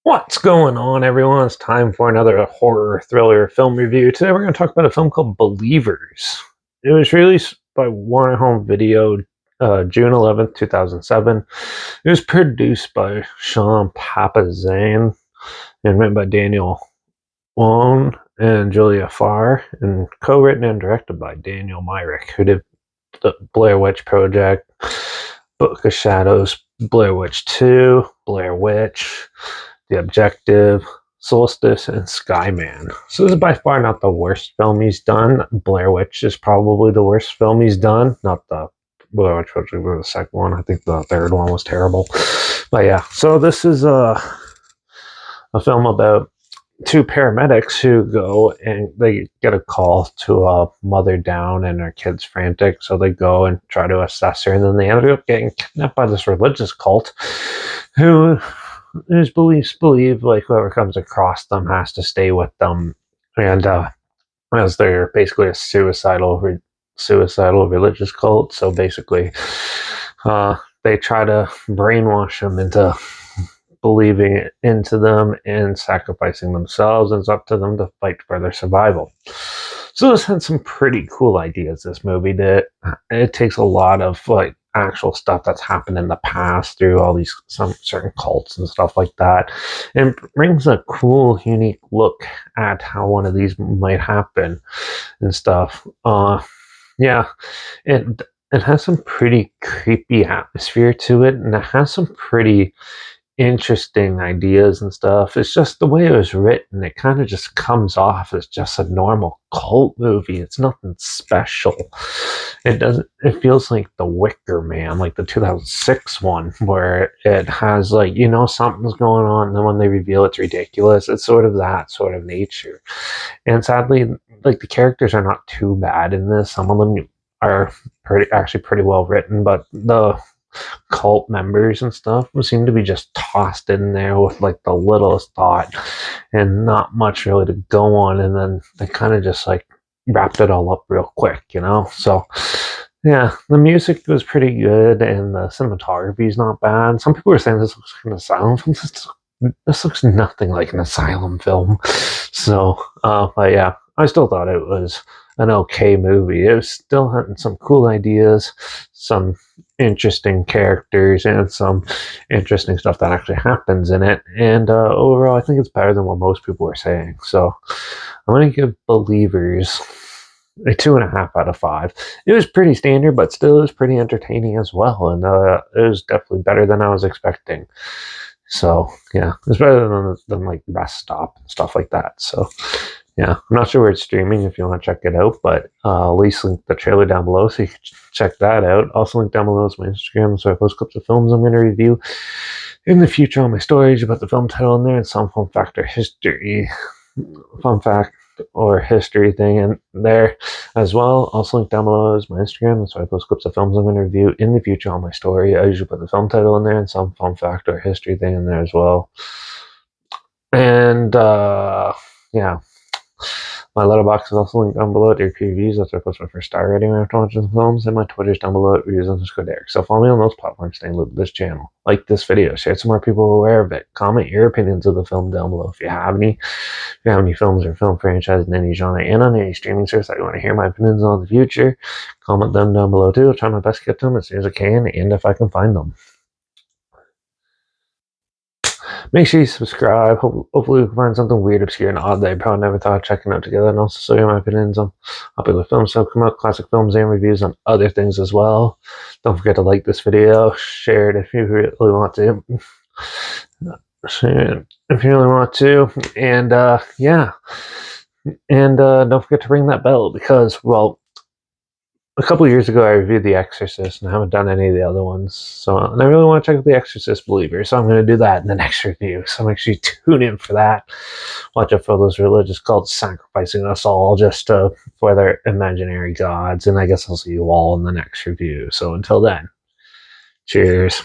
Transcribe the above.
What's going on, everyone? It's time for another horror thriller film review. Today we're going to talk about a film called Believers. It was released by Warner Home Video June 11th, 2007. It was produced by Sean Papazane and written by Daniel Wone and Julia Farr, and co-written and directed by Daniel Myrick, who did the Blair Witch Project, Book of Shadows, Blair Witch 2, Blair Witch, The Objective, Solstice, and Skyman. So this is by far not the worst film he's done. Blair Witch is probably the worst film he's done. Not the Blair Witch Project, but the second one. I think the third one was terrible. But yeah, so this is a film about two paramedics who go and they get a call to a mother down and her kid's frantic, so they go and try to assess her, and then they end up getting kidnapped by this religious cult whose beliefs believe like whoever comes across them has to stay with them, and as they're basically a suicidal religious cult. So basically they try to brainwash them into believing it into them and sacrificing themselves, and it's up to them to fight for their survival. So this had some pretty cool ideas, this movie did. It takes a lot of like actual stuff that's happened in the past through all these some certain cults and stuff like that, and brings a cool unique look at how one of these might happen and stuff. Yeah, it has some pretty creepy atmosphere to it, and it has some pretty interesting ideas and stuff. It's just the way it was written, it kind of just comes off as just a normal cult movie. It's nothing special. It feels like The Wicker Man, like the 2006 one, where it has like, something's going on, and then when they reveal it's ridiculous. It's sort of that sort of nature. And sadly, like, the characters are not too bad in this. Some of them are pretty well written, but the cult members and stuff seem to be just tossed in there with like the littlest thought and not much really to go on, and then they kind of just like wrapped it all up real quick. So yeah, the music was pretty good and the cinematography is not bad. Some people were saying this looks like an asylum film. This looks nothing like an asylum film. So but yeah, I still thought it was an okay movie. It was still having some cool ideas, some interesting characters, and some interesting stuff that actually happens in it. And overall, I think it's better than what most people are saying. So I'm going to give Believers a 2.5 out of 5. It was pretty standard, but still it was pretty entertaining as well. And it was definitely better than I was expecting. So yeah, it's better than like Best Stop and stuff like that. So yeah, I'm not sure where it's streaming if you want to check it out, but I'll at least link the trailer down below so you can check that out. Also link down below is my Instagram, so I post clips of films I'm going to review in the future on my stories about the film title in there, and some fun fact or history thing in there as well. Also link down below is my Instagram, so I post clips of films I'm going to review in the future on my story. I usually put the film title in there and some fun fact or history thing in there as well. And yeah, my Letterbox is also linked down below at your reviews. That's where I post my first star rating after watching the films, and my Twitter's down below at reviews_Derek. So follow me on those platforms, stay in loop with this channel. Like this video, share it so more people are aware of it. Comment your opinions of the film down below if you have any. If you have any films or film franchises in any genre and on any streaming service that you want to hear my opinions on in the future, comment them down below too. I'll try my best to get to them as soon as I can, and if I can find them. Make sure you subscribe. Hopefully we can find something weird, obscure, and odd that I probably never thought of checking out together, and also show you my opinions on popular films that come out, classic films, and reviews on other things as well. Don't forget to like this video, share it if you really want to. Share it if you really want to, and yeah. And don't forget to ring that bell because, well, a couple years ago I reviewed The Exorcist and I haven't done any of the other ones, and I really want to check out The Exorcist Believer, so I'm going to do that in the next review, so make sure you tune in for that. Watch out for those religious cults sacrificing us all just for their imaginary gods, and I guess I'll see you all in the next review. So until then, cheers.